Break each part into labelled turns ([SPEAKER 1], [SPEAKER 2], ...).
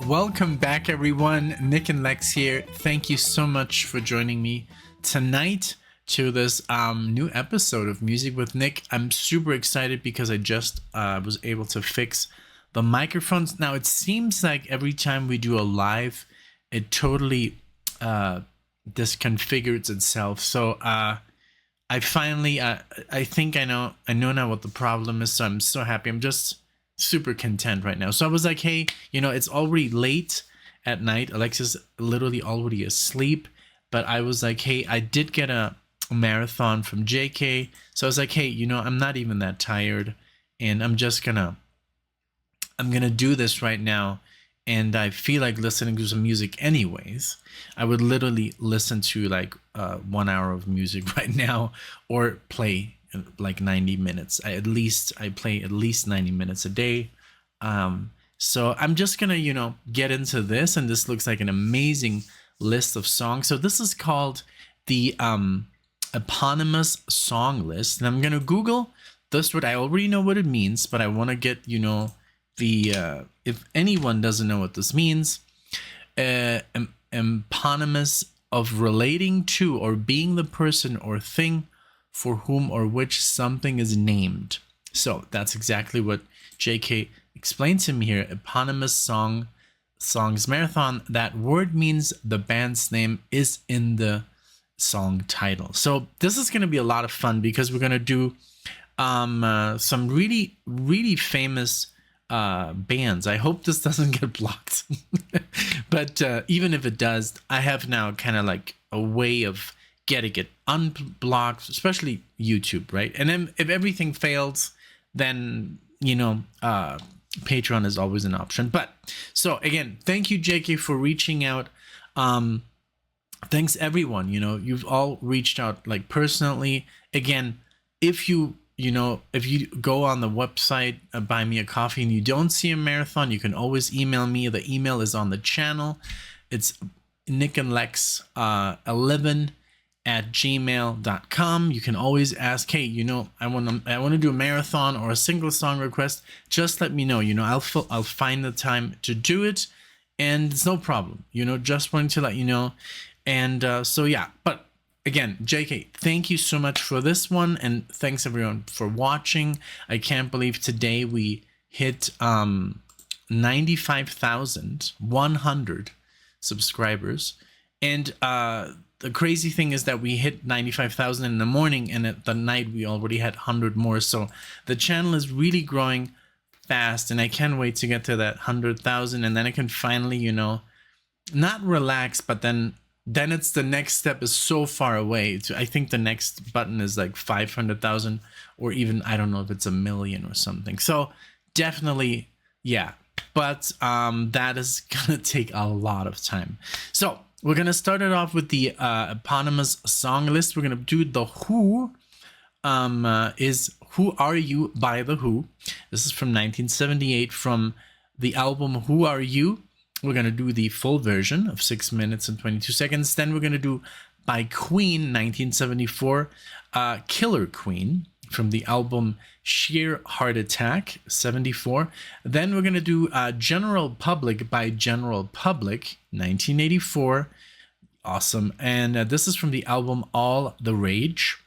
[SPEAKER 1] Welcome back, everyone. NicknLex here. Thank you so much for joining me tonight to this new episode of Music with Nick. I'm super excited because I just was able to fix the microphones. Now, it seems like every time we do a live, it totally disconfigures itself. So I finally, I think I know now what the problem is. So I'm so happy. I'm just super content right now. So I was like, hey, it's already late at night. Alexa's literally already asleep. But I was like, hey, I did get a marathon from JK. So I was like, hey, I'm not even that tired. And I'm gonna do this right now. And I feel like listening to some music anyways. I would literally listen to like 1 hour of music right now or play like 90 minutes. I play at least 90 minutes a day. So I'm just gonna, get into this, and this looks like an amazing list of songs. So this is called the eponymous song list, and I'm gonna Google this word. I already know what it means, but I want to get the if anyone doesn't know what this means, eponymous of relating to or being the person or thing for whom or which something is named. So that's exactly what JK explained to me here. Eponymous songs marathon. That word means the band's name is in the song title. So this is going to be a lot of fun because we're going to do some really, really famous bands. I hope this doesn't get blocked. But even if it does, I have now kind of like a way of getting it unblocked, especially YouTube, right? And then if everything fails, then Patreon is always an option. But so again, thank you, JK, for reaching out. Thanks everyone. You've all reached out like personally. Again, if you go on the website, buy me a coffee, and you don't see a marathon, you can always email me. The email is on the channel. It's NicknLex 11@gmail.com. You can always ask, hey, I want to do a marathon or a single song request. Just let me know. I'll find the time to do it, and it's no problem. Just wanting to let you know. And so yeah, but again, JK, thank you so much for this one, and thanks everyone for watching. I can't believe today we hit 95,100 subscribers, and the crazy thing is that we hit 95,000 in the morning, and at the night we already had 100 more. So the channel is really growing fast, and I can't wait to get to that 100,000, and then I can finally, not relax, but then it's the next step is so far away. I think the next button is like 500,000, or even, I don't know if it's 1 million or something. So definitely, yeah. But that is gonna take a lot of time. So we're gonna start it off with the eponymous song list. We're gonna do the Who. Is Who Are You by the Who. This is from 1978 from the album Who Are You. We're going to do the full version of 6 minutes and 22 seconds. Then we're going to do by Queen, 1974, Killer Queen from the album Sheer Heart Attack, 74. Then we're going to do General Public by General Public, 1984. Awesome. And this is from the album All the Rage.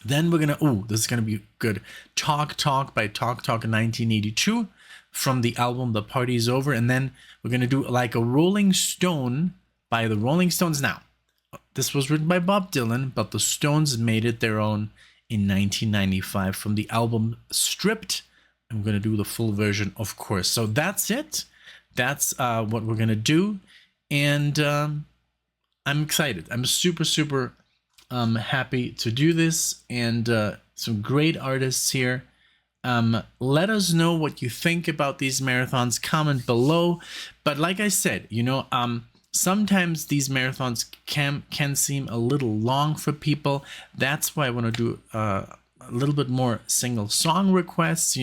[SPEAKER 1] Then we're going to, this is going to be good. Talk Talk by Talk Talk, 1982. From the album The Party's Over. And then we're going to do like a Rolling Stone by the Rolling Stones. Now, this was written by Bob Dylan, but the Stones made it their own in 1995 from the album Stripped. I'm going to do the full version, of course. So that's it. That's what we're going to do. And I'm excited. I'm super, super happy to do this. And some great artists here. Let us know what you think about these marathons. Comment below. But like I said, sometimes these marathons can seem a little long for people. That's why I want to do a little bit more single song requests.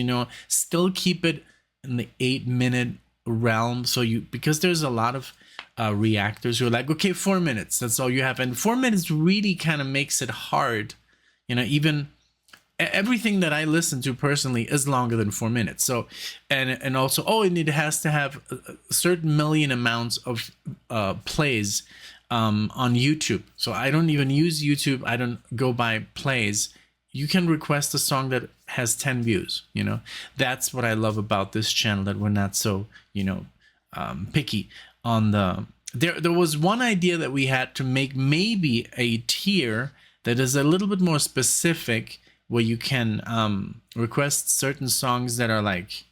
[SPEAKER 1] Still keep it in the 8-minute realm. So because there's a lot of reactors who are like, okay, 4 minutes. That's all you have, and 4 minutes really kind of makes it hard. Even everything that I listen to personally is longer than 4 minutes. So, and also, it has to have a certain million amounts of plays on YouTube. So I don't even use YouTube. I don't go by plays. You can request a song that has 10 views. That's what I love about this channel, that we're not so picky on the. There was one idea that we had to make maybe a tier that is a little bit more specific, where you can request certain songs that are like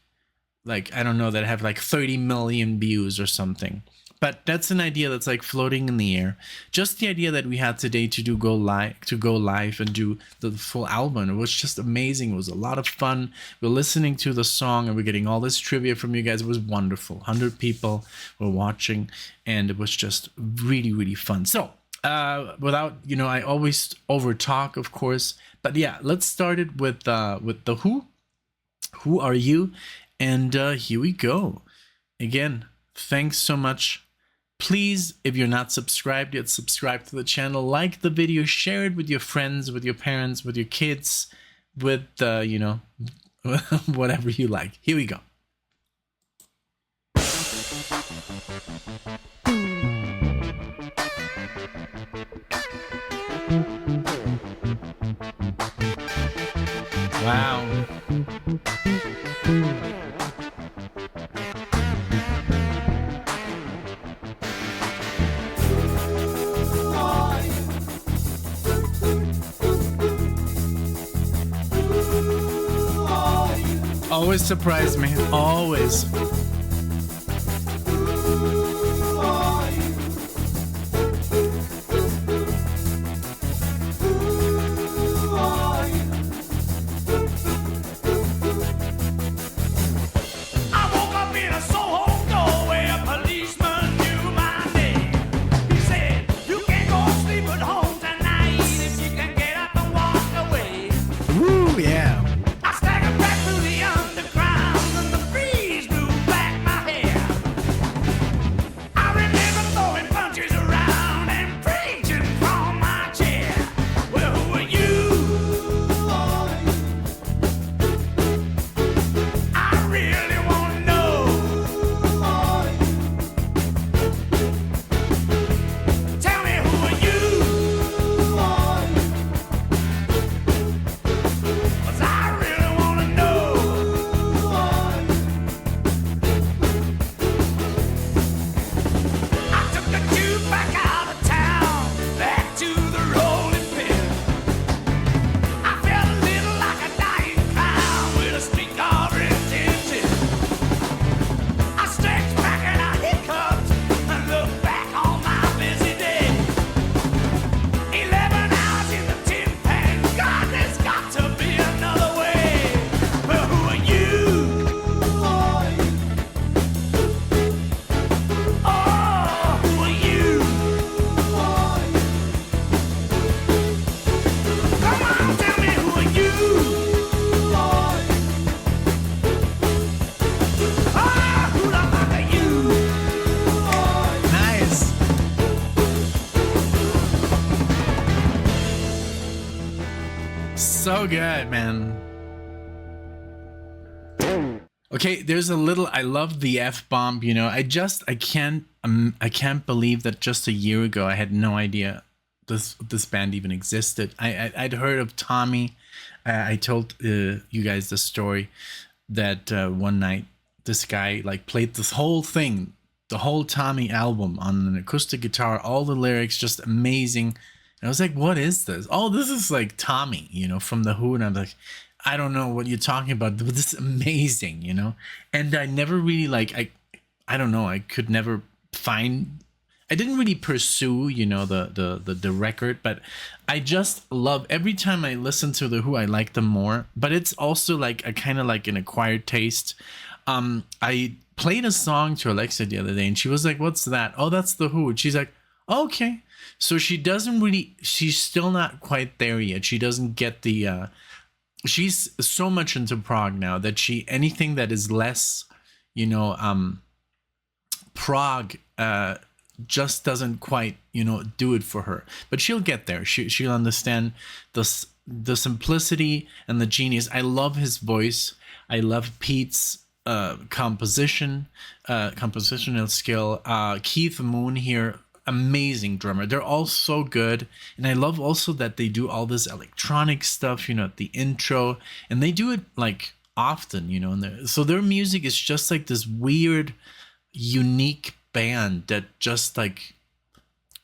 [SPEAKER 1] I don't know, that have like 30 million views or something. But that's an idea that's like floating in the air. Just the idea that we had today to go live and do the full album, it was just amazing. It was a lot of fun. We're listening to the song and we're getting all this trivia from you guys. It was wonderful. 100 people were watching, and it was just really, really fun. So without, I always over talk, of course, but yeah, let's start it with the who are you? And here we go. Again, thanks so much. Please, if you're not subscribed yet, subscribe to the channel, like the video, share it with your friends, with your parents, with your kids, with whatever you like. Here we go. Wow. Always surprise me. Always. So good, man. Okay, there's a little. I love the F-bomb. I can't believe that just a year ago I had no idea this band even existed. I'd heard of Tommy. I told you guys the story that one night this guy played this whole thing, the whole Tommy album on an acoustic guitar, all the lyrics just amazing. And I was like, what is this? Oh, this is like Tommy, from The Who. And I'm like, I don't know what you're talking about, but this is amazing, And I never really I don't know. I could never find. I didn't really pursue, the record, but I just love every time I listen to The Who, I like them more. But it's also like a kind of like an acquired taste. I played a song to Alexa the other day, and she was like, "What's that?" "Oh, that's The Who." And she's like, "Okay." So she's still not quite there yet. She doesn't get the. She's so much into prog now that anything that is less, prog, just doesn't quite, do it for her. But she'll get there. She'll understand the simplicity and the genius. I love his voice. I love Pete's compositional skill. Keith Moon here, amazing drummer. They're all so good, and I love also that they do all this electronic stuff, at the intro, and they do it like often, and so their music is just like this weird, unique band that just like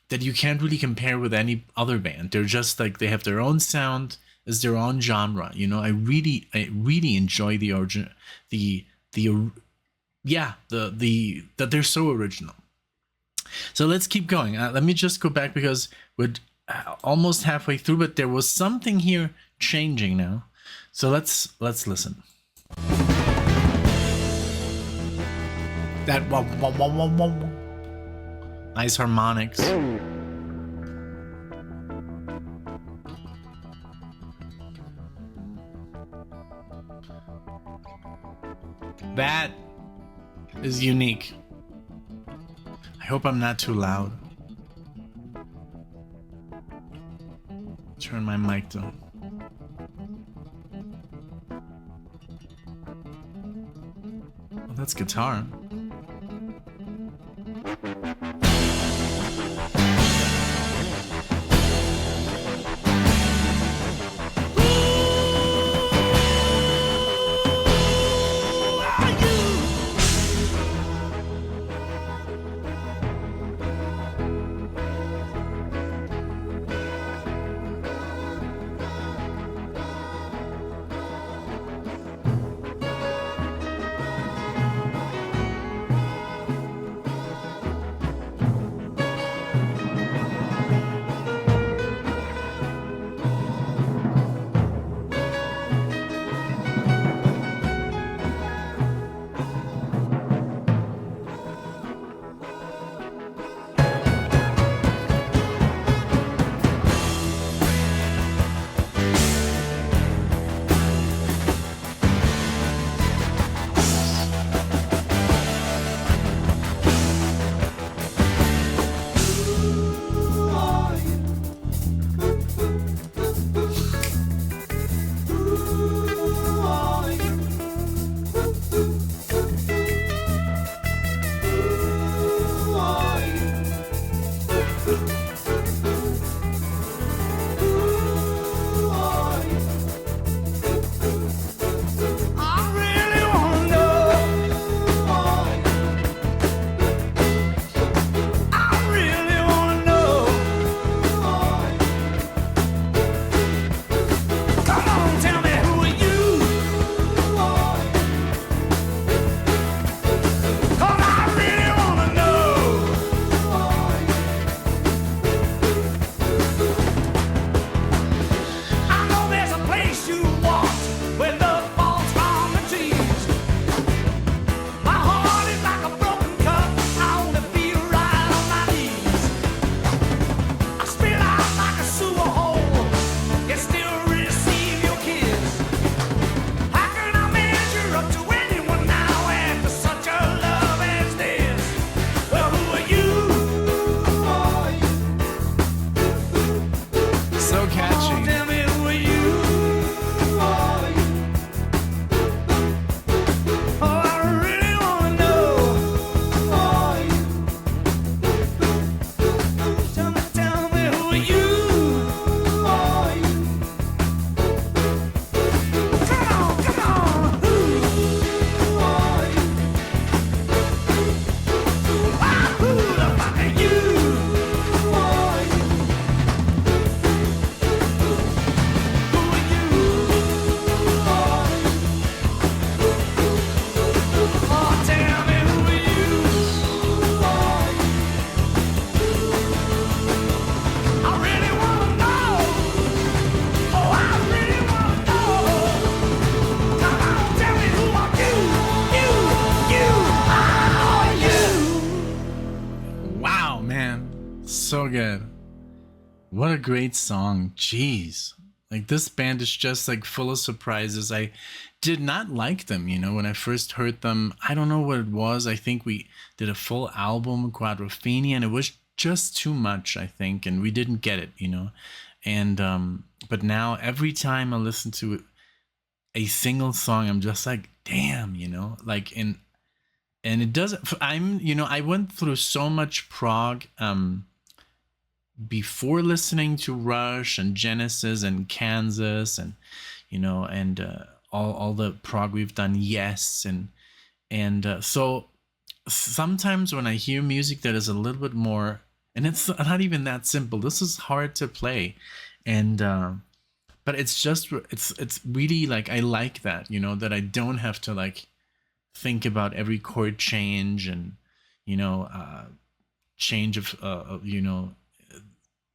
[SPEAKER 1] that you can't really compare with any other band. They're just like, they have their own sound, as their own genre. I really enjoy the origin, that they're so original. So let's keep going. Let me just go back because we're almost halfway through, but there was something here changing now. So let's listen. That nice harmonics. That is unique. I hope I'm not too loud. Turn my mic down. Oh, that's guitar. So good. What a great song. Jeez. Like, this band is just like full of surprises. I did not like them, when I first heard them. I don't know what it was. I think we did a full album, Quadrophenia, and it was just too much, I think, and we didn't get it, And but now every time I listen to a single song, I'm just like, damn, you know, like and it doesn't. I'm, you know, I went through so much prog before listening to Rush and Genesis and Kansas and, you know, and all the prog we've done, Yes, and so sometimes when I hear music that is a little bit more, and it's not even that simple. This is hard to play, and but it's just it's really like I like that, you know, that I don't have to like think about every chord change and, you know, change of you know,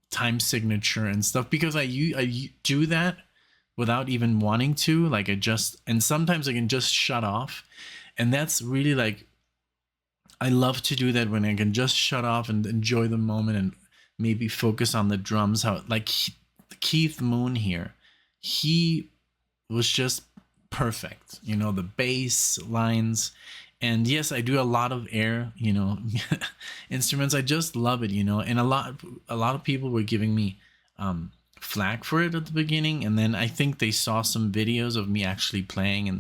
[SPEAKER 1] time signature and stuff, because I do that without even wanting to. Like I just, and sometimes I can just shut off, and that's really like, I love to do that when I can just shut off and enjoy the moment and maybe focus on the drums. How like Keith Moon here, he was just perfect, you know, the bass lines. And yes, I do a lot of air, you know, instruments. I just love it, you know. And a lot of people were giving me flack for it at the beginning, and then I think they saw some videos of me actually playing, and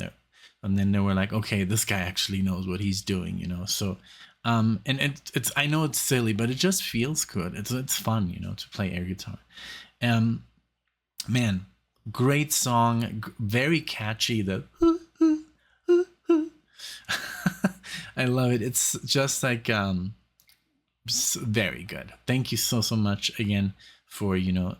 [SPEAKER 1] then they were like, okay, this guy actually knows what he's doing, you know. So and it's I know it's silly, but it just feels good. It's fun, you know, to play air guitar. Man, great song, very catchy. The I love it. It's just like very good. Thank you so much again for, you know,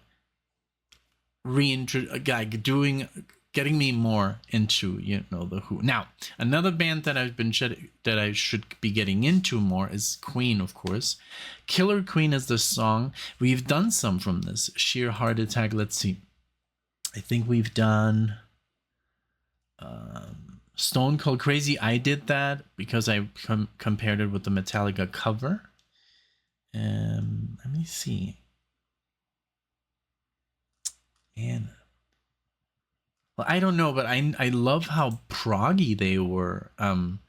[SPEAKER 1] getting me more into, you know, the Who. Now, another band that that I should be getting into more is Queen, of course. Killer Queen is the song. We've done some from this. Sheer Heart Attack. Let's see. I think we've done Stone Cold Crazy. I did that because I compared it with the Metallica cover. Let me see. And well, I don't know, but I love how proggy they were. And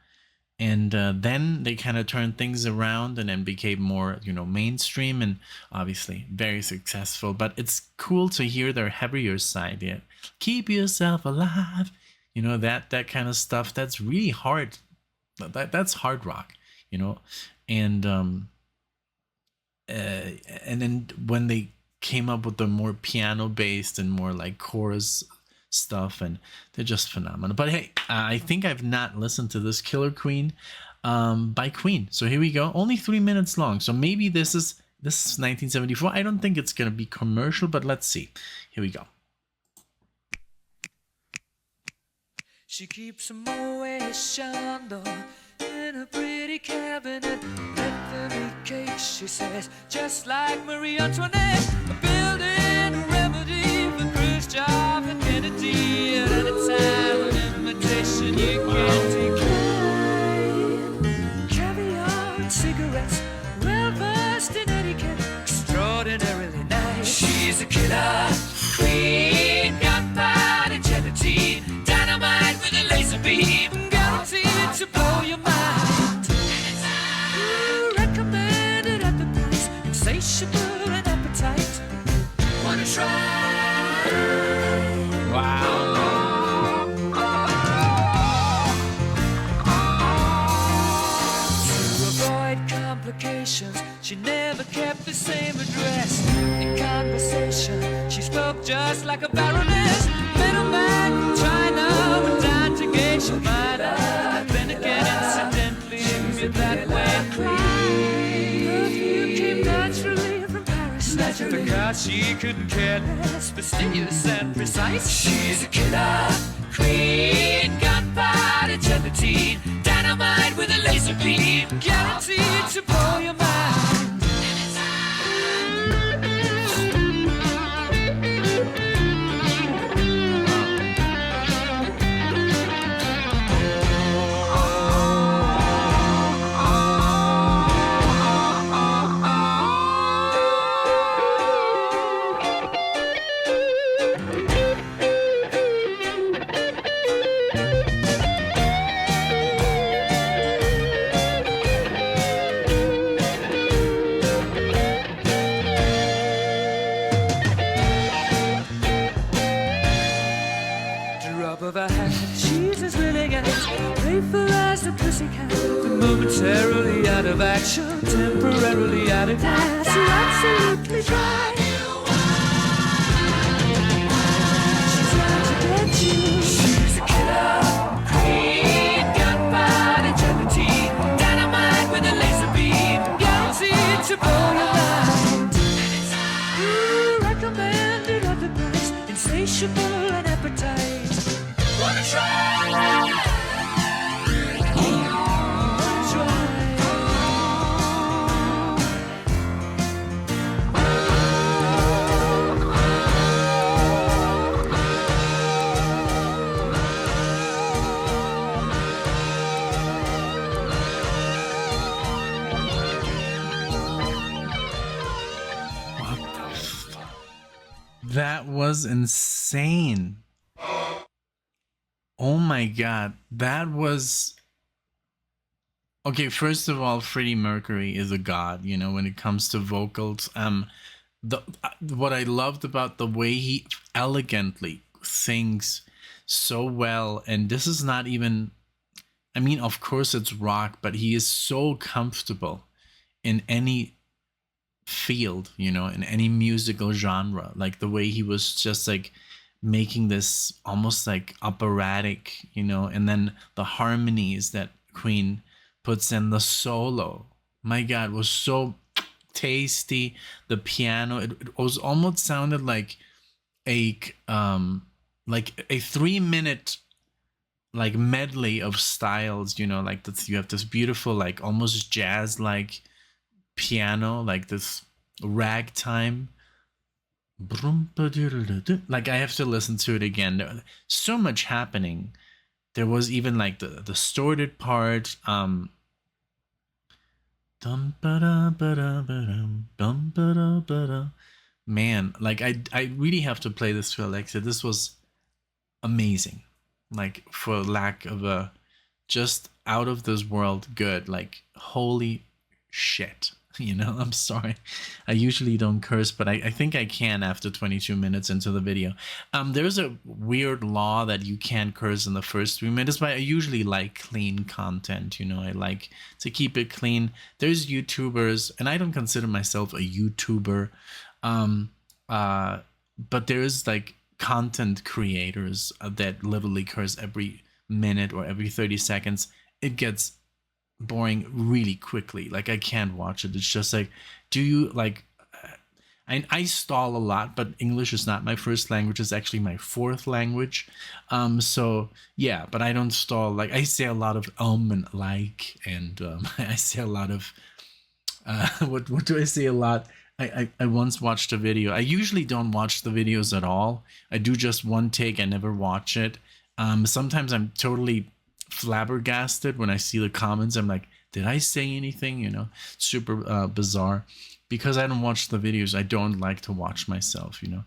[SPEAKER 1] then they kind of turned things around and then became more, you know, mainstream and obviously very successful. But it's cool to hear their heavier side. Yeah, Keep Yourself Alive. You know, that kind of stuff. That's really hard. That's hard rock, you know. And then when they came up with the more piano based and more like chorus stuff, and they're just phenomenal. But hey, I think I've not listened to this Killer Queen by Queen. So here we go. Only 3 minutes long. So maybe this is 1974. I don't think it's gonna be commercial, but let's see. Here we go.
[SPEAKER 2] She keeps a Moet Chandon in a pretty cabinet. Anthony cake, she says, just like Marie Antoinette. A building remedy for Khrushchev and Kennedy. At any time, an invitation you can't decline. Caviar and cigarettes, well versed in etiquette, extraordinarily nice. She's a killer queen, gunpowder gelatine. Dynamite with a laser beam, guaranteed to blow your mind. Recommended at the price, insatiable and appetite. Wanna try?
[SPEAKER 1] Wow.
[SPEAKER 2] To avoid complications, she never kept the same address. In conversation, she spoke just like a baroness. Middleman from China went down to gauge your might have been again incidentally with that way. Perfume came naturally from Paris, because she couldn't care less, fastidious and precise. She's a killer queen, gunpowder gelatine, dynamite with a laser beam, guaranteed to blow your mind. seasons willing and playful as the pussycat, but momentarily out of action, temporarily out of gas. You're absolutely dry. She's out to get you. She's a killer queen, gunpowder, gelatine, dynamite with a laser beam, guaranteed to blow your mind. Ooh, recommended at the price, insatiable and appetite. Wanna try?
[SPEAKER 1] That was insane. Oh my god, that was... Okay, first of all, Freddie Mercury is a god, you know, when it comes to vocals. What I loved about the way he elegantly sings so well, and this is not even... I mean, of course it's rock, but he is so comfortable in any field, you know, in any musical genre. Like the way he was just like making this almost like operatic, you know, and then the harmonies that Queen puts in, the solo, my god, was so tasty. The piano, it was almost sounded like a 3-minute like medley of styles, you know, like this, you have this beautiful like almost jazz like piano, like this ragtime, like I have to listen to it again. So much happening. There was even like the distorted part, man, like I really have to play this to Alexa. This was amazing, like for lack of a just out of this world good. Like holy shit, you know. I'm sorry, I usually don't curse, but I think I can after 22 minutes into the video. There's a weird law that you can't curse in the first 3 minutes, but I usually like clean content, you know. I like to keep it clean. There's YouTubers, and I don't consider myself a YouTuber, but there's like content creators that literally curse every minute or every 30 seconds. It gets boring really quickly. Like I can't watch it. It's just like, do you like... I stall a lot, but English is not my first language. It's actually my fourth language. So yeah, but I don't stall. Like I say a lot of and like, and I say a lot of what do I say a lot? I once watched a video. I usually don't watch the videos at all. I do just one take. I never watch it. Sometimes I'm totally flabbergasted when I see the comments. I'm like, did I say anything? You know, super bizarre, because I don't watch the videos. I don't like to watch myself, you know.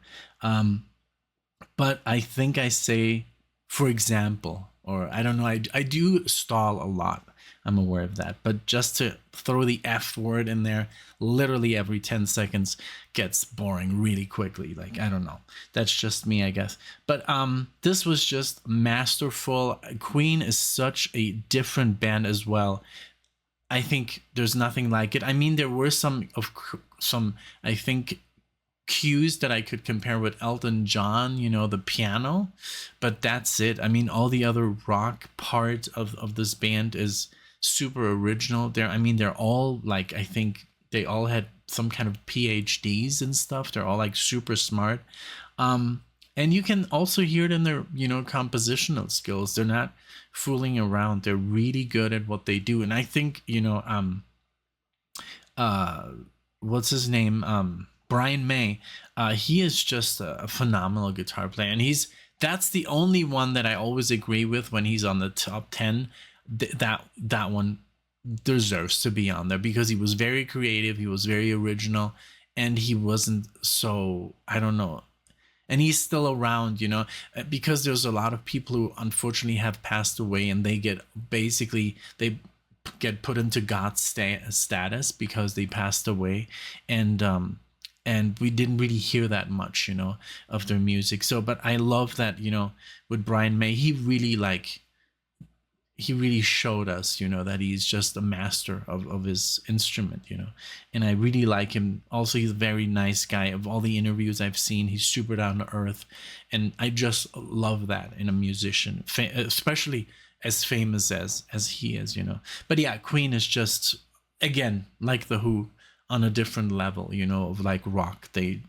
[SPEAKER 1] But I think I say, for example, or I don't know, I do stall a lot. I'm aware of that. But just to throw the F word in there literally every 10 seconds gets boring really quickly. Like, I don't know. That's just me, I guess. But this was just masterful. Queen is such a different band as well. I think there's nothing like it. I mean, there were some I think, cues that I could compare with Elton John, you know, the piano, but that's it. I mean, all the other rock part of this band is super original. They're all like, I think they all had some kind of PhDs and stuff. They're all like super smart. And you can also hear it in their, you know, compositional skills. They're not fooling around. They're really good at what they do. And I think, you know, what's his name? Brian May. He is just a phenomenal guitar player. And that's the only one that I always agree with when he's on the top 10. That one deserves to be on there because he was very creative, he was very original, and he wasn't so, I don't know, and he's still around, you know, because there's a lot of people who unfortunately have passed away, and they get put into God's status because they passed away, and we didn't really hear that much, you know, of their music. So, but I love that, you know, with Brian May, he really like he really showed us, that he's just a master of his instrument, and I really like him. Also, he's a very nice guy. Of all the interviews I've seen, he's super down to earth, and I just love that in a musician, especially as famous as he is, But yeah, Queen is just, again, like the Who, on a different level, of like rock. They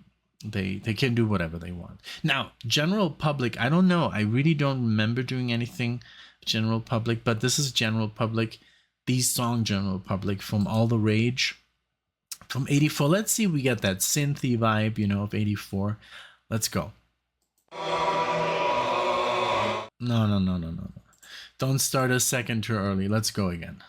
[SPEAKER 1] can do whatever they want. Now, general public, I don't know. I really don't remember doing anything general public, but this is general public. These song general public from All the Rage from 84. Let's see if we get that synthy vibe, of 84. Let's go. No. Don't start a second too early. Let's go again.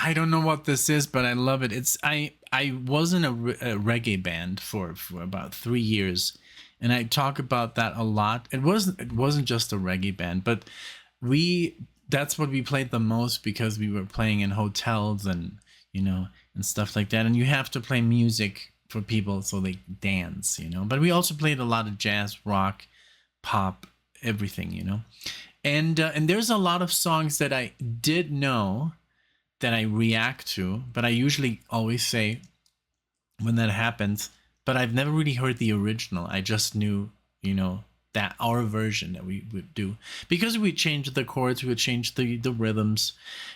[SPEAKER 1] I don't know what this is, but I love it. I was in a reggae band for about 3 years, and I talk about that a lot. It wasn't just a reggae band, but that's what we played the most because we were playing in hotels and and stuff like that. And you have to play music for people so they dance, But we also played a lot of jazz, rock, pop, everything, And there's a lot of songs that I did know that I react to, but I usually always say when that happens, but I've never really heard the original. I just knew, that our version that we would do, because we changed the chords, we would change the rhythms.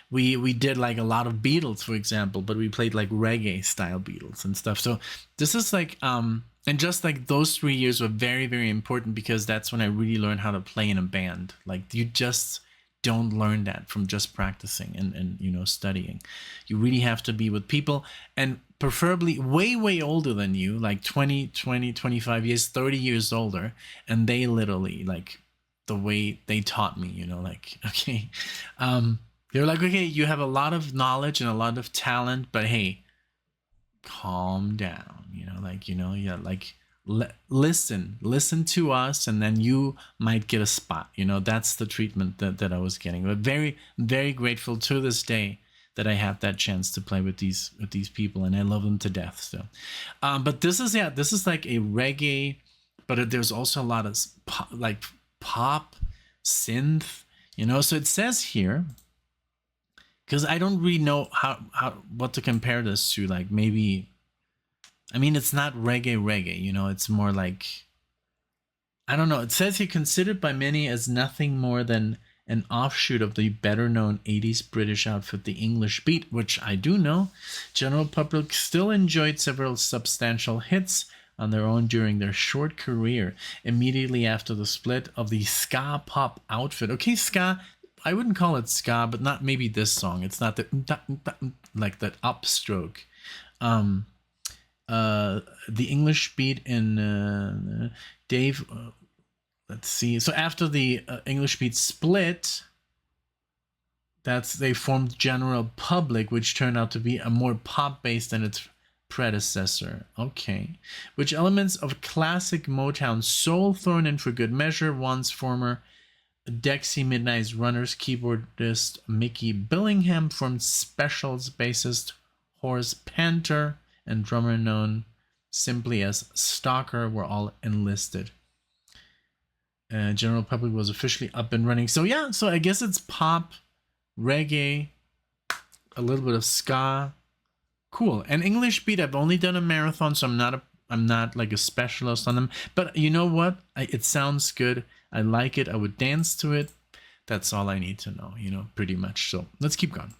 [SPEAKER 1] We did like a lot of Beatles, for example, but we played like reggae style Beatles and stuff. So this is like, and just like those 3 years were very, very important because that's when I really learned how to play in a band. Like you just don't learn that from just practicing and studying. You really have to be with people, and preferably way older than you, like 20, 25 years, 30 years older, and they literally, like, the way they taught me, like, okay, they're like, okay, you have a lot of knowledge and a lot of talent, but hey, calm down, listen to us, and then you might get a spot. That's the treatment that I was getting. But very, very grateful to this day that I have that chance to play with these people, and I love them to death. So, but this is like a reggae, but there's also a lot of pop, synth. So it says here, because I don't really know how what to compare this to. Like maybe, I mean, it's not reggae, you know. It's more like, I don't know. It says here considered by many as nothing more than an offshoot of the better known 80s British outfit, the English Beat, which I do know. General public still enjoyed several substantial hits on their own during their short career, immediately after the split of the ska pop outfit. Okay, ska, I wouldn't call it ska, but not maybe this song. It's not the like that upstroke. The English Beat in Dave. Let's see. So after the English Beat split, they formed General Public, which turned out to be a more pop based than its predecessor. Okay. Which elements of classic Motown soul thrown in for good measure. Once former Dexy Midnight's Runners keyboardist Mickey Billingham formed Specials bassist Horace Panter and drummer known simply as Stalker were all enlisted. General Public was officially up and running. So yeah, so I guess it's pop, reggae, a little bit of ska. Cool. And English Beat, I've only done a marathon, so I'm not like a specialist on them. But you know what? It sounds good. I like it. I would dance to it. That's all I need to know, you know, pretty much. So let's keep going.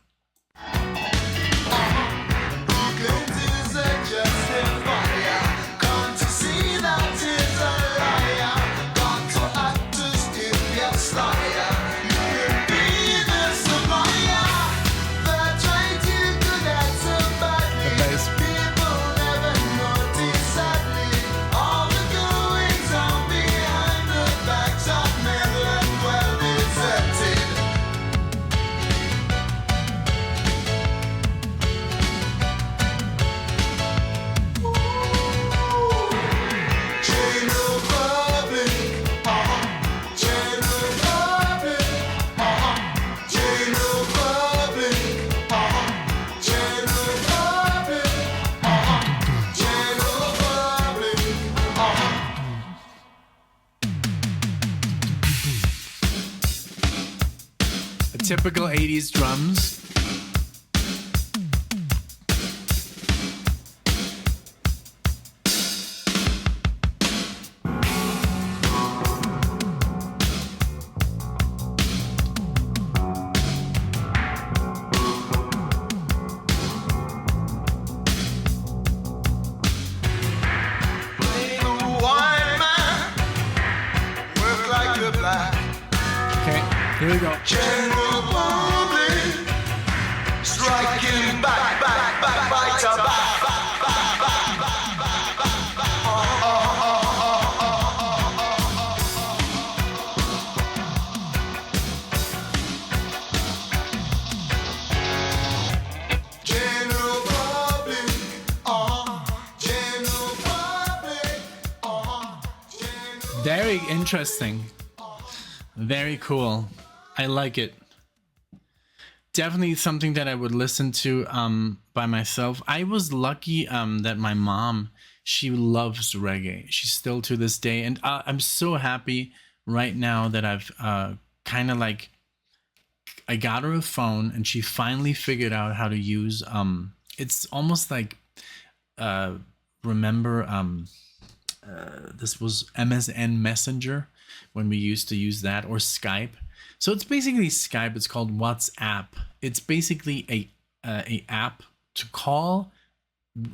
[SPEAKER 1] Typical 80s drums. Okay, here we go.
[SPEAKER 3] General Public, striking back to back. General Public, General Public,
[SPEAKER 1] Very interesting. Very cool. I like it. Definitely something that I would listen to by myself. I was lucky that my mom, she loves reggae. She's still to this day. And I'm so happy right now that I've kind of like, I got her a phone and she finally figured out how to use, it's almost like, remember, this was MSN Messenger when we used to use that, or Skype. So it's basically Skype. It's called WhatsApp. It's basically a app to call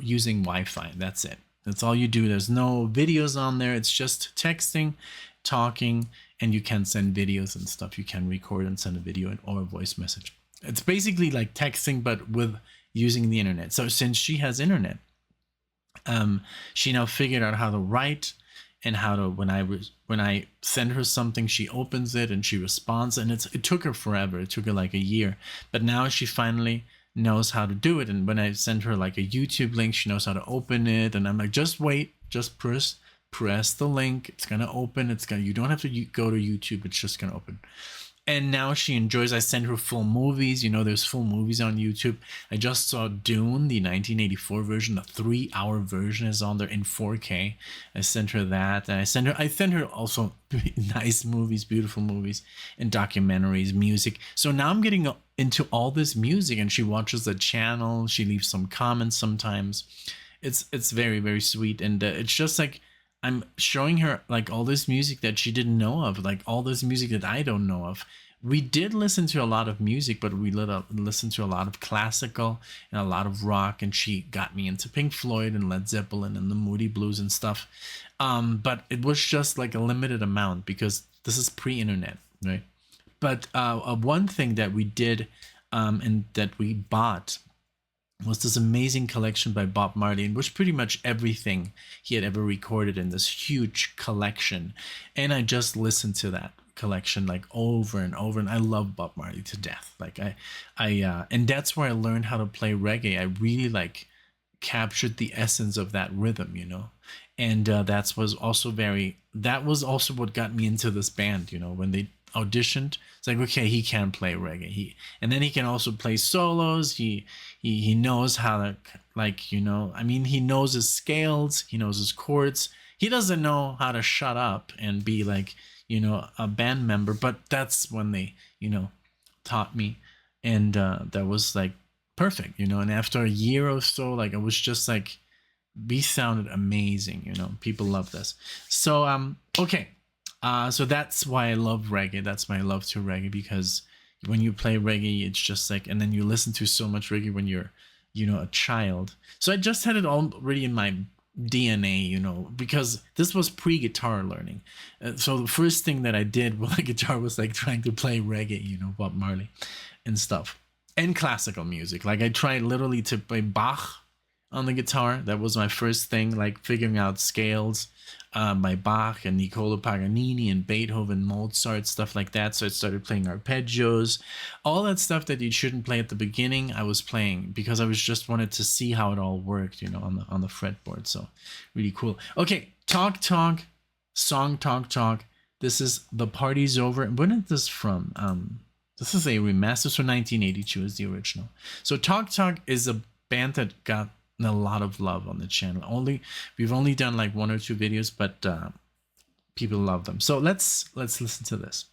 [SPEAKER 1] using Wi-Fi. That's it. That's all you do. There's no videos on there. It's just texting, talking, and you can send videos and stuff. You can record and send a video or a voice message. It's basically like texting, but with using the internet. So since she has internet, she now figured out how to write and how to, when I send her something, she opens it and she responds, and it took her forever. It took her like a year, but now she finally knows how to do it. And when I send her like a YouTube link, she knows how to open it. And I'm like, just wait, just press the link. It's gonna open. You don't have to go to YouTube. It's just gonna open. And now she enjoys. I send her full movies. You know, there's full movies on YouTube. I just saw Dune, the 1984 version. The 3-hour version is on there in 4K. I sent her that, and I send her also nice movies, beautiful movies, and documentaries, music. So now I'm getting into all this music, and she watches the channel. She leaves some comments sometimes. It's very, very sweet, and it's just like I'm showing her like all this music that she didn't know of, like all this music that I don't know of. We did listen to a lot of music, but we listened to a lot of classical and a lot of rock, and she got me into Pink Floyd and Led Zeppelin and the Moody Blues and stuff. But it was just like a limited amount because this is pre-internet, right? But one thing that we did and that we bought was this amazing collection by Bob Marley, in which pretty much everything he had ever recorded in this huge collection. And I just listened to that collection like over and over, and I love Bob Marley to death. Like and that's where I learned how to play reggae. I really like captured the essence of that rhythm, you know. And that was also what got me into this band, you know, when they auditioned. It's like, okay, he can play reggae, and then he can also play solos. He knows how to, like, you know, I mean, he knows his scales, he knows his chords. He doesn't know how to shut up and be like, you know, a band member, but that's when they, you know, taught me, and that was like perfect, you know. And after a year or so, like, I was just like, we sounded amazing, you know. People love this. So okay. So that's why I love reggae. That's my love to reggae, because when you play reggae, it's just like, and then you listen to so much reggae when you're, you know, a child. So I just had it already in my DNA, you know, because this was pre-guitar learning. So the first thing that I did with the guitar was like trying to play reggae, you know, Bob Marley and stuff, and classical music. Like I tried literally to play Bach on the guitar. That was my first thing, like figuring out scales by Bach and Niccolo Paganini and Beethoven, Mozart, stuff like that. So I started playing arpeggios, all that stuff that you shouldn't play at the beginning. I was playing because I was just wanted to see how it all worked, you know, on the fretboard. So really cool. Okay, Talk Talk, song Talk Talk. This is The Party's Over. When is this from? This is a remaster, so 1982 is the original. So Talk Talk is a band that got a lot of love on the channel. We've only done like 1 or 2 videos, but people love them. So let's listen to this.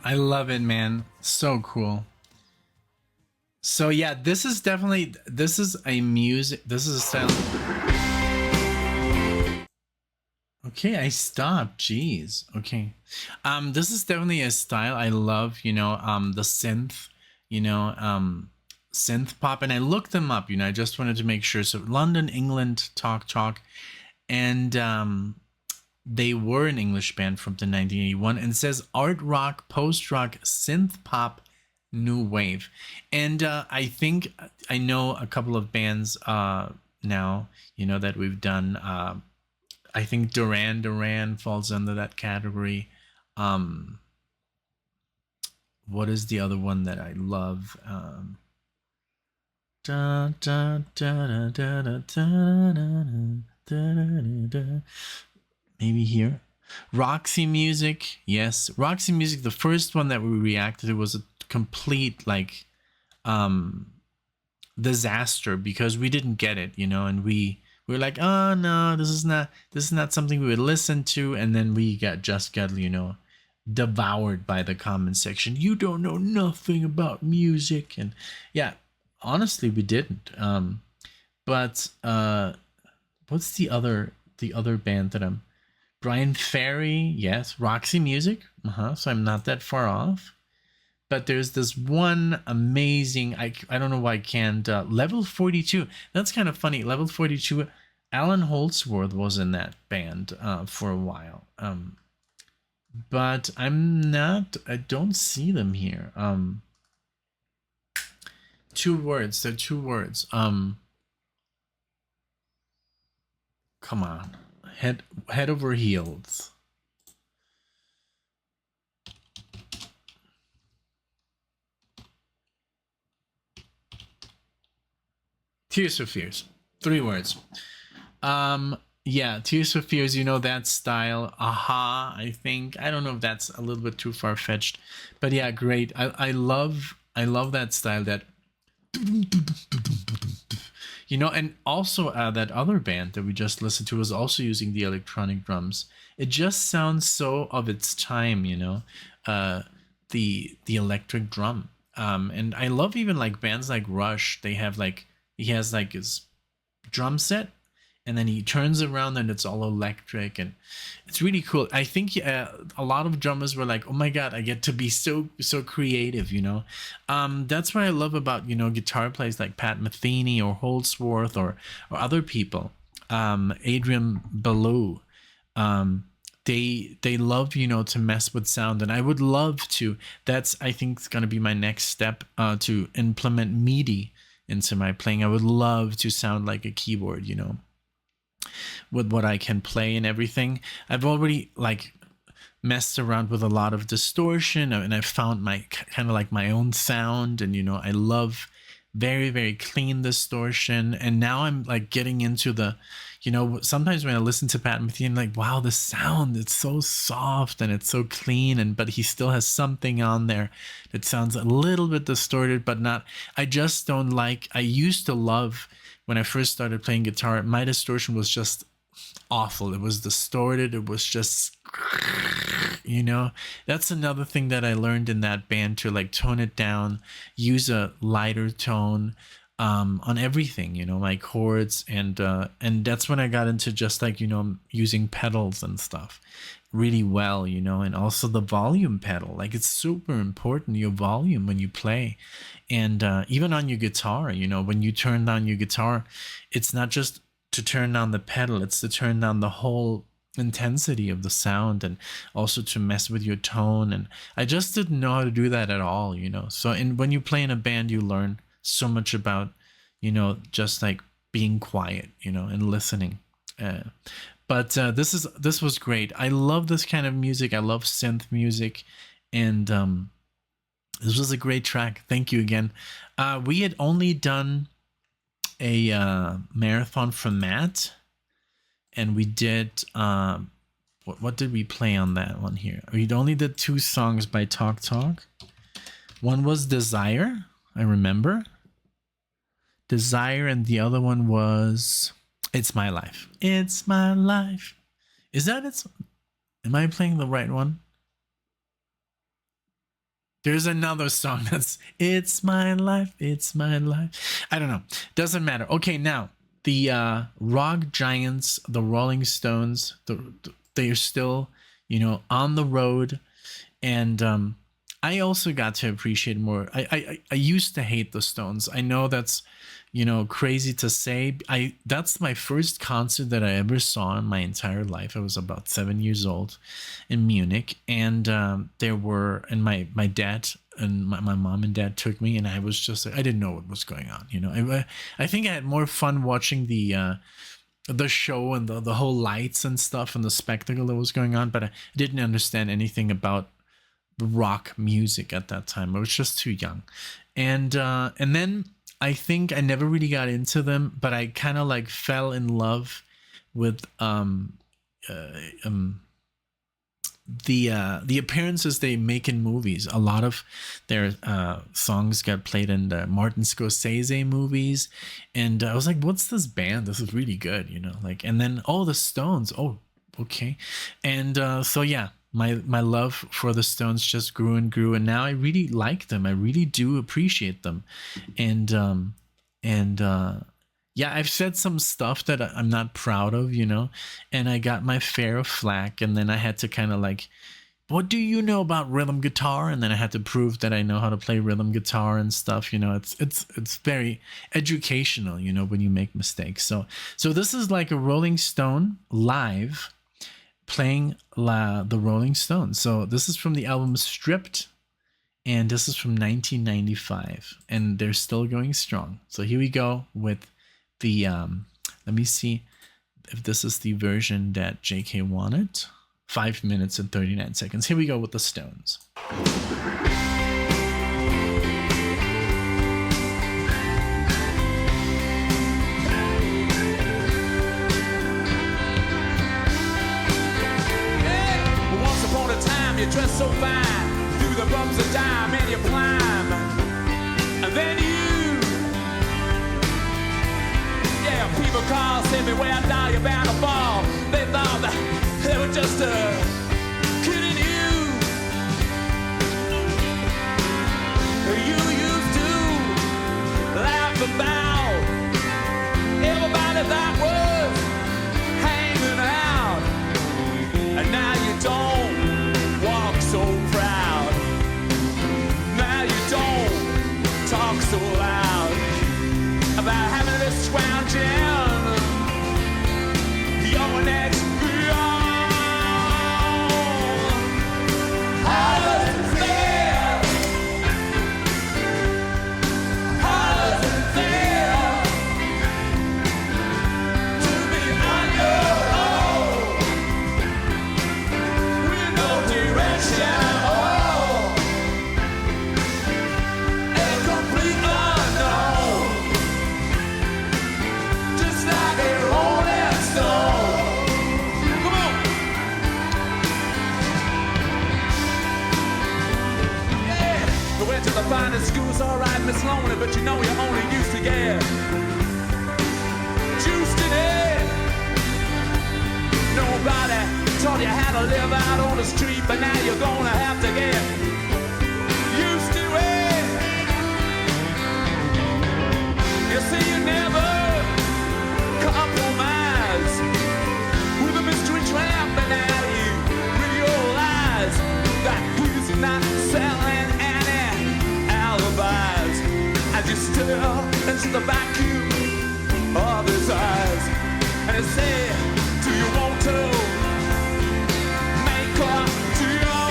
[SPEAKER 1] I love it, man. So cool. So yeah, this is definitely, this is a music, this is a style. Okay, I stopped. Jeez. Okay. This is definitely a style I love, you know, the synth, you know, synth pop, and I looked them up, you know, I just wanted to make sure. So London, England, Talk, and they were an English band from the 1981, and it says art rock, post rock, synth pop, new wave. And I think I know a couple of bands now, you know, that we've done. I think Duran falls under that category. What is the other one that I love? Maybe here. Roxy Music. Yes, Roxy Music. The first one that we reacted to was a complete like disaster because we didn't get it, you know, and we were like, oh no, this is not something we would listen to, and then we just got, you know, devoured by the comment section. You don't know nothing about music. And yeah, honestly, we didn't. But what's the other band that I'm? Brian Ferry, yes, Roxy Music. So I'm not that far off. But there's this one amazing, I don't know why I can't, Level 42. That's kind of funny. Level 42, Alan Holdsworth was in that band for a while. But I don't see them here. 2 words, they're 2 words. Come on. Head over heels. Tears for Fears. 3 words. Yeah, Tears for Fears, you know that style. Aha, I think. I don't know if that's a little bit too far-fetched. But yeah, great. I love that style, that, you know, and also that other band that we just listened to was also using the electronic drums. It just sounds so of its time, you know, the electric drum. And I love even like bands like Rush. They have like, he has like his drum set, and then he turns around and it's all electric, and it's really cool. I think a lot of drummers were like, oh my god, I get to be so creative, you know. That's what I love about, you know, guitar players like Pat Metheny or Holdsworth or other people, Adrian Belew. They love, you know, to mess with sound, and I would love to. That's, I think, it's going to be my next step, to implement MIDI into my playing. I would love to sound like a keyboard, you know, with what I can play and everything. I've already like messed around with a lot of distortion, and I've found my kind of like my own sound, and, you know, I love very, very clean distortion. And now I'm like getting into the, you know, sometimes when I listen to Pat Metheny, I'm like, wow, the sound, it's so soft and it's so clean, but he still has something on there that sounds a little bit distorted, but not. I just don't like, I used to love, when I first started playing guitar, my distortion was just awful. It was distorted. It was just, you know. That's another thing that I learned in that band, to like tone it down, use a lighter tone on everything, you know, my chords, and that's when I got into just like, you know, using pedals and stuff really well, you know, and also the volume pedal. Like, it's super important, your volume, when you play. And even on your guitar, you know, when you turn down your guitar, it's not just to turn down the pedal, it's to turn down the whole intensity of the sound, and also to mess with your tone. And I just didn't know how to do that at all, you know. So when you play in a band, you learn so much about, you know, just like being quiet, you know, and listening. But this was great. I love this kind of music. I love synth music, and this was a great track. Thank you again. We had only done a marathon from Matt, and we did what did we play on that one here? We only did 2 songs by Talk. One was Desire, I remember. Desire, and the other one was It's My Life. It's My Life. Is that it? Am I playing the right one? There's another song that's "It's My Life, It's My Life." I don't know. Doesn't matter. Okay, now the rock giants, the Rolling Stones, they are still, on the road, and I also got to appreciate more. I used to hate the Stones. I know that's crazy to say. That's my first concert that I ever saw in my entire life. I was about 7 years old in Munich, and my dad and my mom and dad took me, and I was just I didn't know what was going on. I think I had more fun watching the show and the whole lights and stuff and the spectacle that was going on, but I didn't understand anything about rock music at that time. I was just too young, and then I think I never really got into them, but I kind of like fell in love with the appearances they make in movies. A lot of their songs got played in the Martin Scorsese movies, and I was like, "What's this band? This is really good," And then the Stones. Oh, okay, and so yeah. My love for the Stones just grew and grew, and now I really like them. I really do appreciate them, and yeah, I've said some stuff that I'm not proud of, and I got my fair of flack, and then I had to kind of like, what do you know about rhythm guitar? And then I had to prove that I know how to play rhythm guitar and stuff. It's very educational, when you make mistakes. So this is like a Rolling Stone live playing the Rolling Stones. So this is from the album Stripped, and this is from 1995, and they're still going strong. So here we go with the let me see if this is the version that JK wanted. 5 minutes and 39 seconds. Here we go with the Stones.
[SPEAKER 2] You dress so fine, through the bumps of dime, and you climb, and then people call, send me where I thought you're bound to fall. They thought that they were just kidding you. You used to laugh about everybody that was hanging out, and now you don't walk so proud. Now you don't talk so loud about having this scrounging your next beyond. How does it feel? How does it feel to be on your own with no direction? A complete unknown, just like a rolling stone. Come on. Yeah. I went to the finest schools, alright, Miss Lonely, but you know you only used to get juiced in it. Nobody taught you how to live out on the street, but now you're gonna have to get used to it. You see, you never compromise with a mystery tramp, and now you realize that he's not selling any alibis, as you stare into the vacuum of his eyes, and he say, do you want to make up to your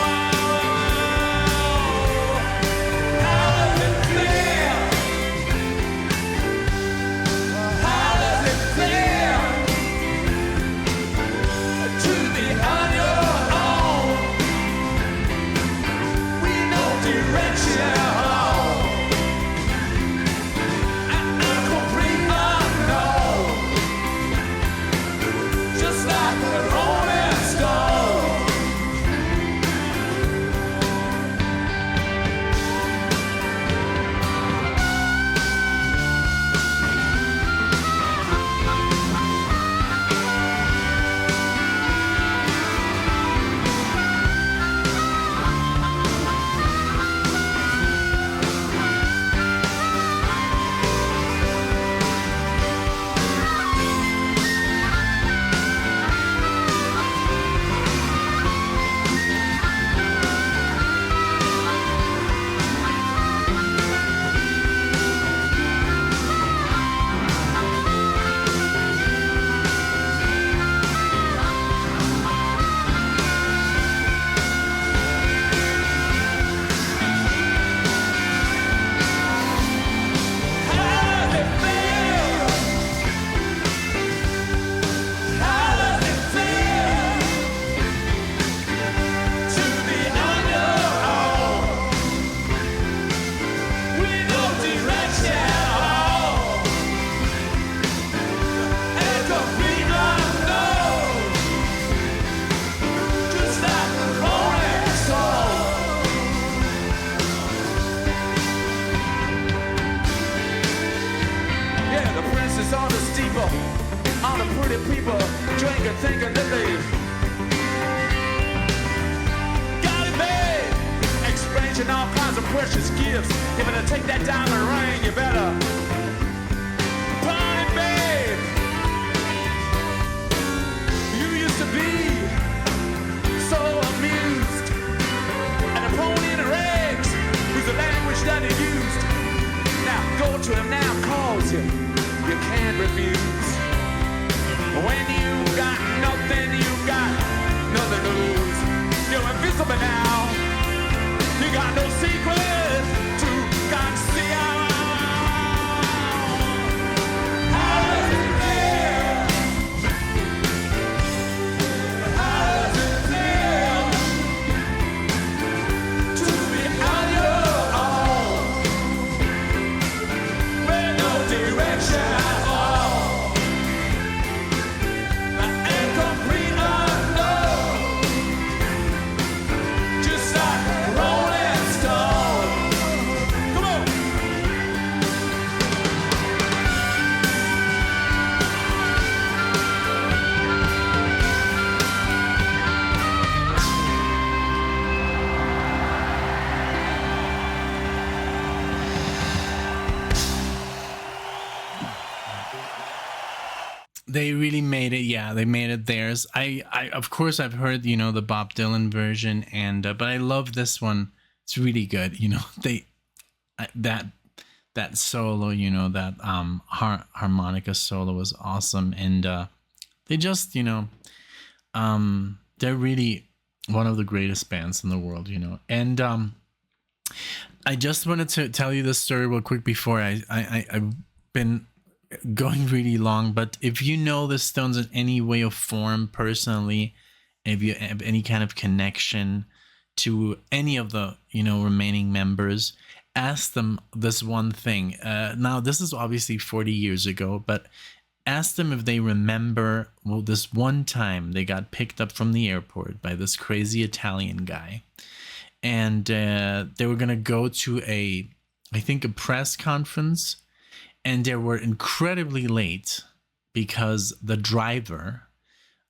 [SPEAKER 2] pretty people drinking, thinking that they got it made, exchanging all kinds of precious gifts. You better take that diamond ring, you better pawn it, babe. You used to be so amused, and a pony in the rags was the language that he used. Now go to him now, calls you can't refuse. When you got nothing, you got nothing to lose. You're invisible now. You got no secret to conceal. How does it feel? How does it feel to be on your own with no direction at all? And complete unknown, just like Rolling Stone. Come on.
[SPEAKER 1] They really made it. Yeah, they made it theirs. I of course I've heard, the Bob Dylan version, and but I love this one. It's really good. That solo, that harmonica solo was awesome, and they just, they're really one of the greatest bands in the world, and I just wanted to tell you this story real quick before I've been going really long, but if you know the Stones in any way or form personally, if you have any kind of connection to any of the remaining members, ask them this one thing. Now this is obviously 40 years ago, but ask them if they remember this one time they got picked up from the airport by this crazy Italian guy, and they were gonna go to I think a press conference. And they were incredibly late because the driver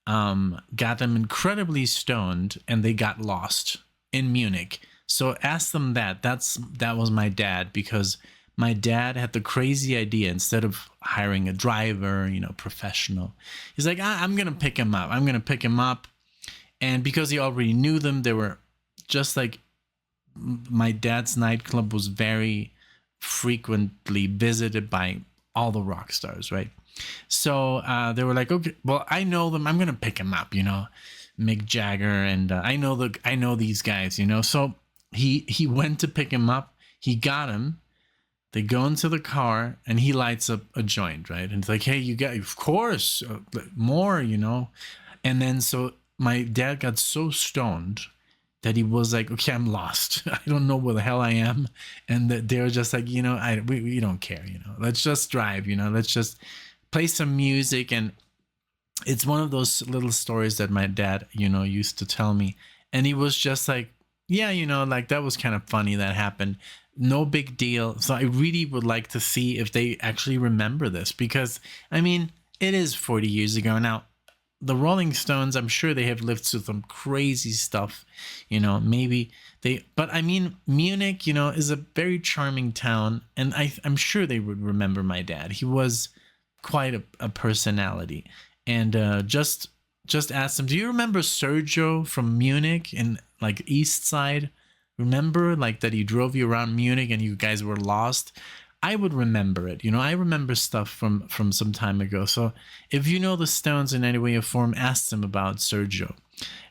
[SPEAKER 1] got them incredibly stoned, and they got lost in Munich. So ask them that. That was my dad, because my dad had the crazy idea, instead of hiring a driver, professional, he's like, I'm gonna pick him up. And because he already knew them, they were just like, my dad's nightclub was very frequently visited by all the rock stars, right? So they were like, okay, well, I know them, I'm gonna pick him up, Mick Jagger, and I know these guys, so he went to pick him up. He got him. They go into the car, and he lights up a joint, right? And it's like, hey, you got, of course, more, and then so my dad got so stoned that he was like, okay, I'm lost. I don't know where the hell I am. And they were just like, we don't care, let's just drive, let's just play some music. And it's one of those little stories that my dad, used to tell me. And he was just like, yeah, like that was kind of funny that happened. No big deal. So I really would like to see if they actually remember this, because I mean, it is 40 years ago now. The Rolling Stones, I'm sure they have lived through some crazy stuff, maybe but I mean, Munich, is a very charming town, and I'm sure they would remember my dad. He was quite a personality, and just ask them, do you remember Sergio from Munich in like East Side? Remember like that he drove you around Munich and you guys were lost? I would remember it. I remember stuff from some time ago. So if you know the Stones in any way or form, ask them about Sergio.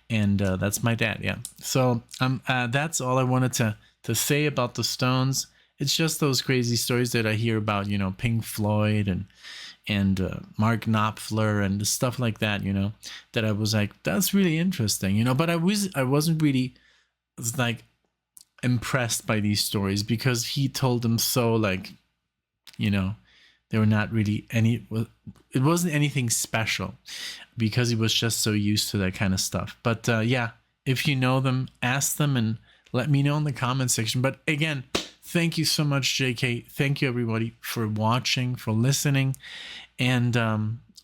[SPEAKER 1] And that's my dad. Yeah. So that's all I wanted to say about the Stones. It's just those crazy stories that I hear about, Pink Floyd and Mark Knopfler and stuff like that, that I was like, that's really interesting, but I wasn't really like impressed by these stories, because he told them so like, they were not really it wasn't anything special, because he was just so used to that kind of stuff. But yeah, if you know them, ask them and let me know in the comment section. But again, thank you so much, JK. Thank you everybody for watching, for listening, and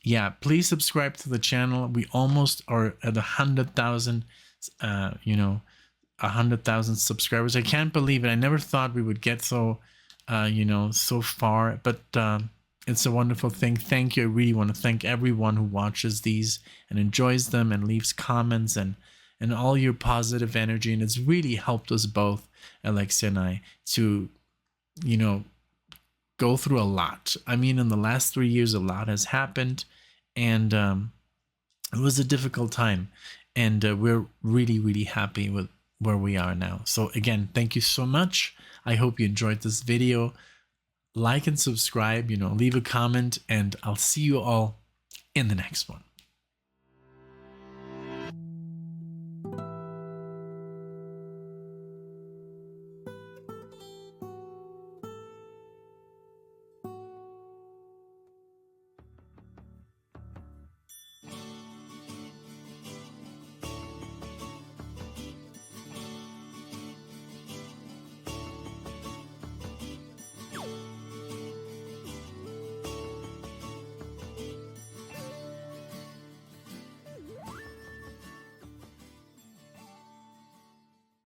[SPEAKER 1] yeah, please subscribe to the channel. We almost are at 100,000, 100,000 subscribers. I can't believe it. I never thought we would get so, so far, but it's a wonderful thing. Thank you. I really want to thank everyone who watches these and enjoys them and leaves comments and all your positive energy. And it's really helped us both, Alexia and I, to, go through a lot. I mean, in the last 3 years, a lot has happened, and it was a difficult time. And we're really, really happy with where we are now. So again, thank you so much. I hope you enjoyed this video. Like and subscribe, leave a comment, and I'll see you all in the next one.